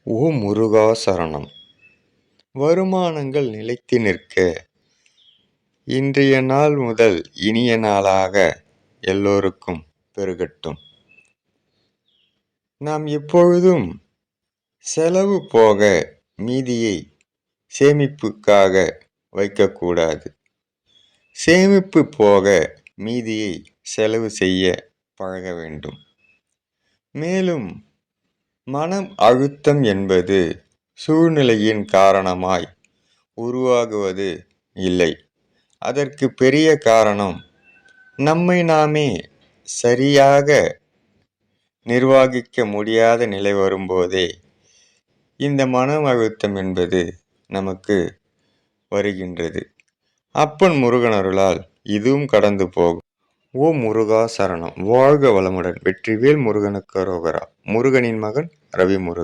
ஓ முருகா சரணம். வருமானங்கள் நிலைத்து நிற்க இன்றைய நாள் முதல் இனிய நாளாக எல்லோருக்கும் பெருகட்டும். நாம் எப்பொழுதும் செலவு போக மீதியை சேமிப்புக்காக வைக்கக்கூடாது. சேமிப்பு போக மீதியை செலவு செய்ய பழக வேண்டும். மேலும் மனம் அழுத்தம் என்பது சூழ்நிலையின் காரணமாய் உருவாகுவது இல்லை. அதற்கு பெரிய காரணம் நம்மை நாமே சரியாக நிர்வகிக்க முடியாத நிலை வரும்போதே இந்த மன அழுத்தம் என்பது நமக்கு வருகின்றது. அப்பன் முருகன் அருளால் இதுவும் கடந்து போகும். ஓ முருகா சரணம். வாழ்க வளமுடன். வெற்றிவேல் முருகனுக்கு அரோகரா. முருகனின் மகன் ரவி முருகன்.